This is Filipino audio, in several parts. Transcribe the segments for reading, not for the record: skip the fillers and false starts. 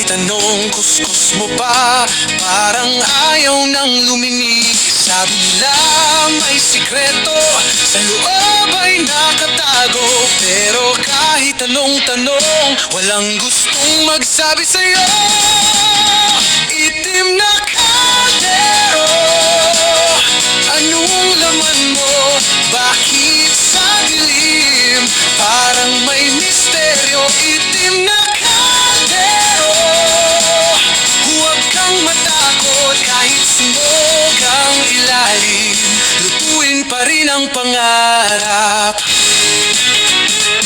Kahit anong kuskus mo pa, parang ayaw nang luminig. Sabi nila may sikreto, sa loob ay nakatago. Pero kahit anong tanong, walang gustong magsabi sa'yo. Itim na kaldero, anong laman mo? Bakit sa dilim parang may misteryo? Itim na kaldero, huwag kang matakot. Kahit sunog ang ilalim, lutuin pa rin ang pangarap.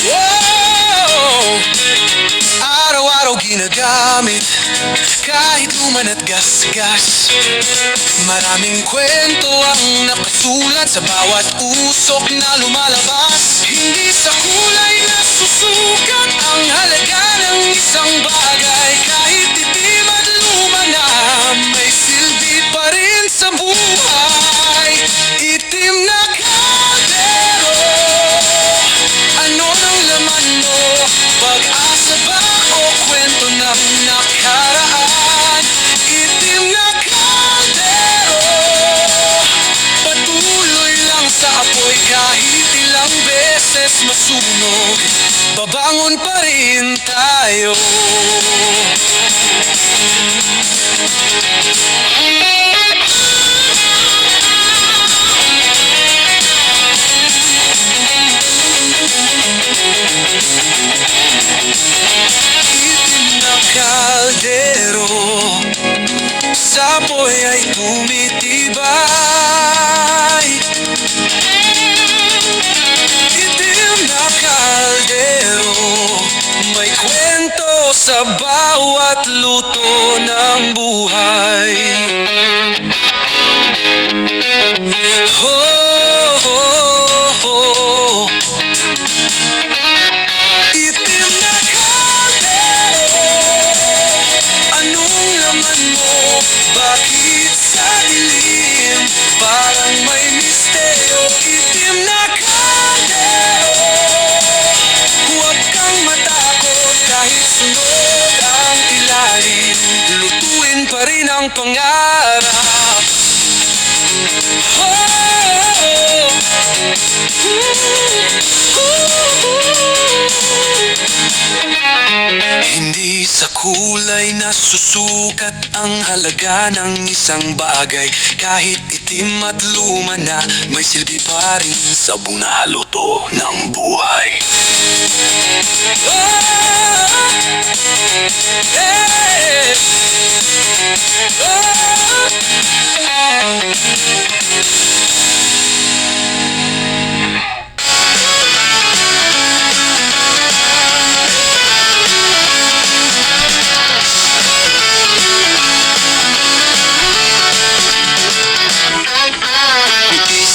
Wow! Araw-araw ginagamit, kahit luman at gasgas. Maraming kwento ang nakasulat sa bawat usok na lumalabas. Hindi sa kulay na susukat ang halaga ng isang bagay. Kahit itim at luma na, may silbi pa rin sa buhay. Itim na kaldero, ano nang laman mo? Pag-asa ba o kwento ng nakaraan? Itim na kaldero, patuloy lang sa apoy. Kahit ilang beses masunog, babangon pa rin tayo. Itim na kaldero, sa apoy ay tumitibay. Itim na kaldero, may kwento sa bawat luto ng buhay. Oh, oh, oh. Itim na kaldero, anong laman mo? Bakit sa dilim parang may misteryo? Itim na kaldero, huwag kang matakot. Kahit sunog ang ilalim, lutuin pa rin ang pangarap. Hindi sa kulay na susukat ang halaga ng isang bagay. Kahit itim at luma na, may silbi pa rin sa buong naluto ng buhay.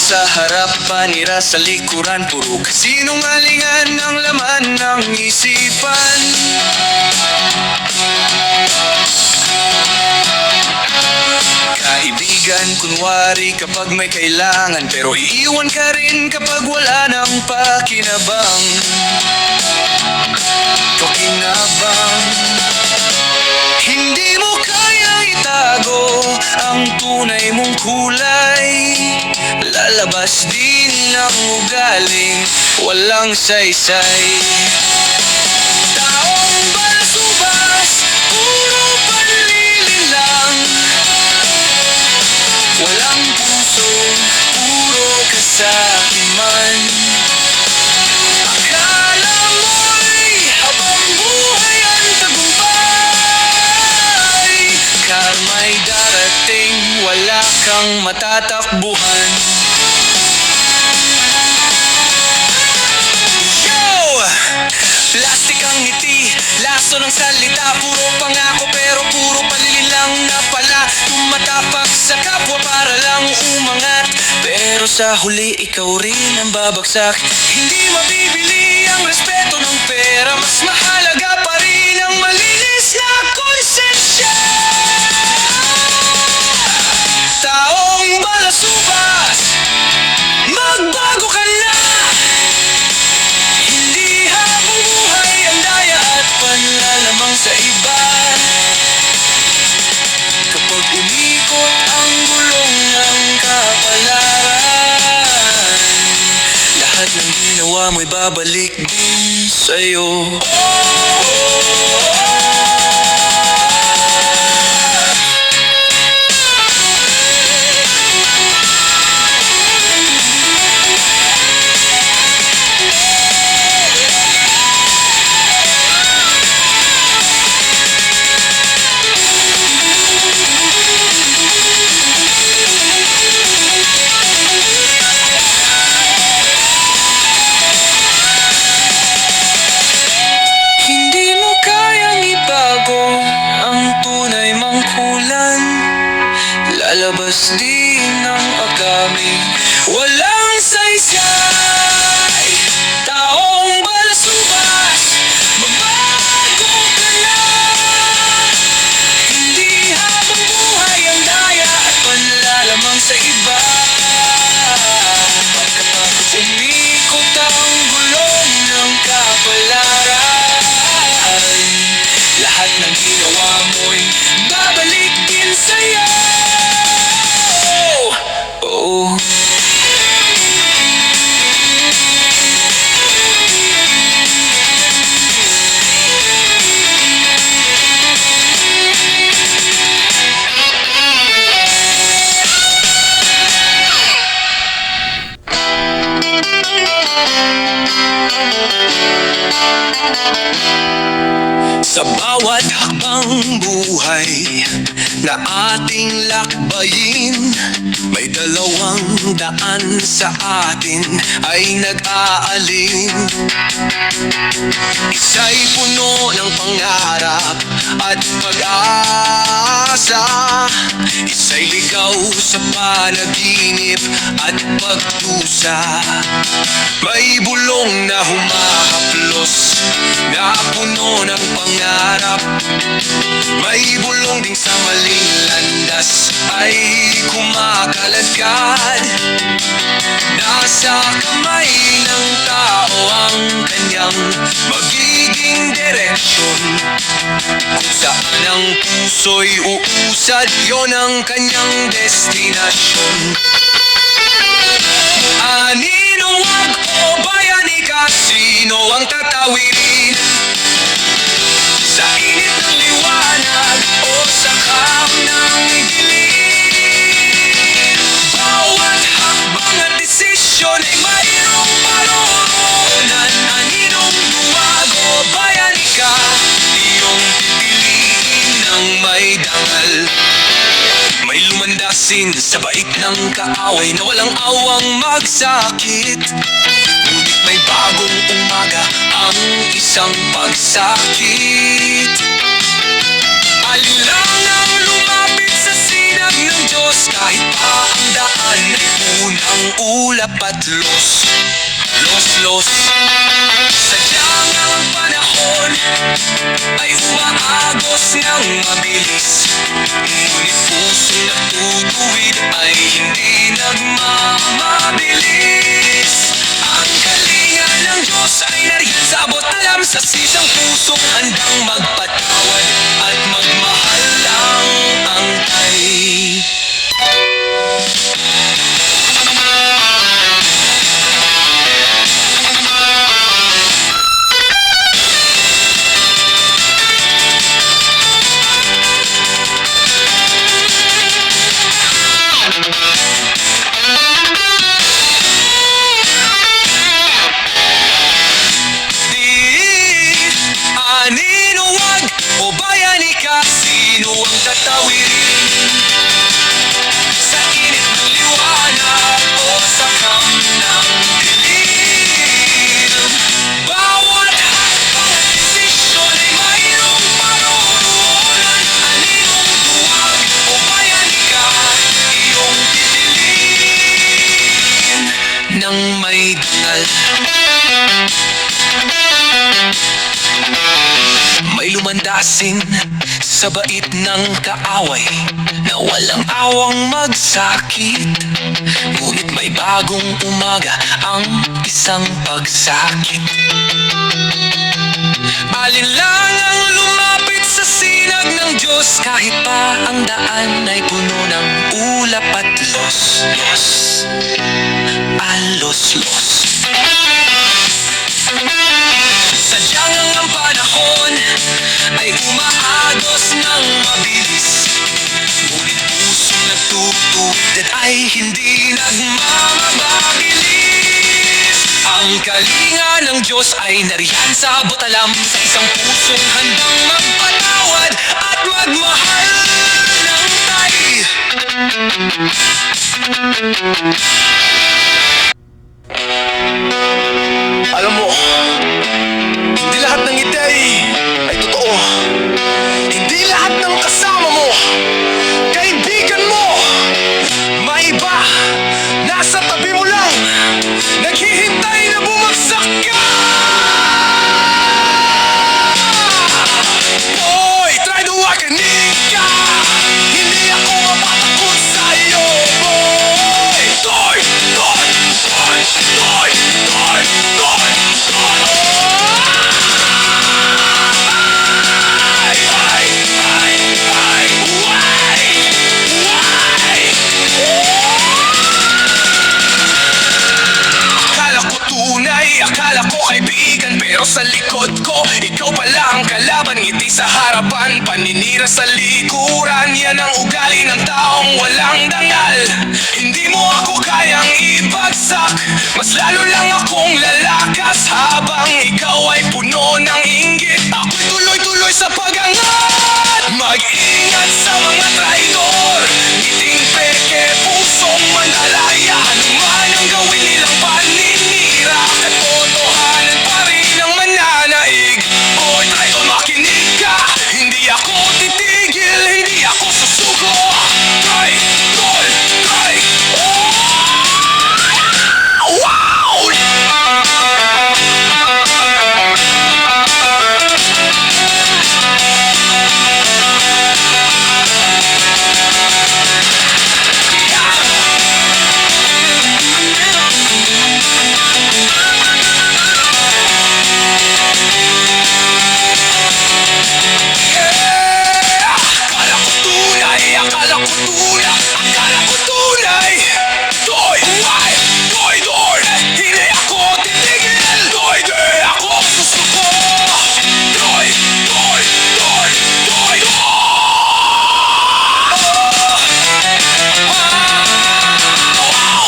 Sa harapan, ira sa likuran, puro kasinungalingan ang laman ng isipan. Kaibigan, kunwari kapag may kailangan, pero iiwan ka rin kapag wala ng pakinabang. Pakinabang, hindi mo kayang itago ang tunay mong kulay. Lalabas din ang ugaling walang saysay. Taong balasubas, puro panlilin lang. Walang puso, puro kasakiman. Akala mo'y habang buhay ang tagumpay. Karma'y darating, wala kang matatakbuhan. Plastik ang ngiti, laso ng salita, puro pangako pero puro palilin lang na pala. Tumatapak sa kapwa para lang umangat, pero sa huli ikaw rin ang babagsak. Hindi mabibili ang respeto ng pera, mas mahalaga pa rin ang malinis na konsensya. Taong balasubas, magbago ka na. Hindi habang buhay ang daya at panlalamang sa iba. ginawa mo'y babalik din sa'yo. Lalabas din ang agami, walang saysay, taong balasubas, magbago ka na. Hindi habang buhay ang daya at panlalamang sa iba. Pagkatapos umikot ang gulong ng kapalaran, lahat ng ginawa mo'y babalik din sa'yo. Sa bawat hakbang buhay na ating lakbayin, may dalawang daan sa atin ay nag-aalin. Isa'y puno ng pangarap at pag-asa, isa'y ligaw sa panaginip at pagdusa. May bulong na humahaplos na puno ng pangarap, may bulong ding sa maling landas ay kumakaladkad. Nasa kamay ng tao ang kanyang magiging direksyon. Kung saan ang puso'y uusad, yon ang kanyang destinasyon. Aninong wag o bayani ka, sino ang tatawirin? Sa init ng liwanag o sa kam ng dilim, bawat hakbang at desisyon ay mayroong paroonan. Aninong duwag o bayani ka, iyong pipiliin ng may dangal. May lumandasin sa bait ng kaaway na walang awang magsakit, ngunit may bagong umaga ang isang pagsakit. Alinlangang lumapit sa sinag ng Diyos, kahit pa ang daan ay punang ulap at los. Sadyang ang panahon ay umaagos ng mabilis, ngunit pusong natutuwid ay hindi nagmamabilis. Ang galingan ng Diyos ay nariyan sa abot alam, sa sisang pusong handang magpatawad at magmahal lang angkay. Anino wag o bayani ka, sino ang tatawirin? Sa init ng liwanag o sa kam ng dilim, bawat hakbang at desisyon ay mayroong paroonan. Aninong duwag o bayani ka, iyong pipiliin ng may dangal. May lumandasin sa bait ng kaaway na walang awang magsakit, ngunit may bagong umaga ang isang pagsakit. Alinlangang lumapit sa sinag ng Diyos, kahit pa ang daan ay puno ng ulap at los. ay hindi nagmamabilis. Ang kalinga ng Diyos ay nariyan sa butalam, sa isang pusong handang magpatawad at magmahal ng tay. Alam mo, hindi lahat ng ngiti ay totoo. Hindi lahat ng kasama mo, kaibigan mo. May iba, nasa tabi mo lang, naghihintay na bumagsak ka. Boy, try to wakinig ka. Hindi ako mapatakot sa'yo, boy. Toy, toy, toy, toy, toy, toy, toy. Ay, ay, ay, ay, why? Why? Akala ko tunay, akala ko kaibigan, pero sa likod ko, ikaw pala ang kalaban. Ngiti sa harapan, paninira sa likuran. Yan ang ugali ng taong walang dangal. Hindi mo ako kayang ibagsak, mas lalo lang akong lalakas. Habang ikaw ay puno ng inggit, ako'y tuloy-tuloy sa pagangat. Mag-ingat sa mga traidor, ngiting peke, pusong manalaya. Ano man ang gawin nilang paninira, katotohanan pa rin ang mananaig. Boy, try to makinig ka. Hindi ako titigil, hindi ako susuko. Try, try, try. Wow! Akala ko tunay, akala ko tunay, akala ko tunay. Toy, why? Toy, door. Hindi ako titigil. Toy, di ako susuko. Toy, toy, toy, toy, wow!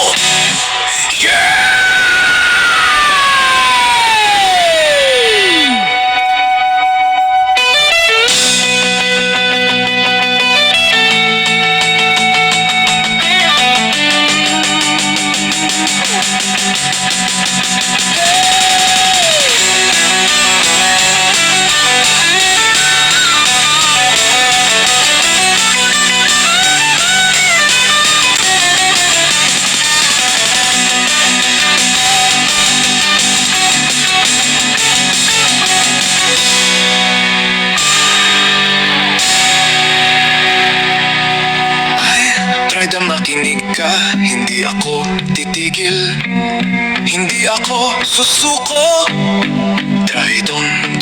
Yeah! Try na makinig ka, hindi ako titigil, hindi ako susuko. Try, don't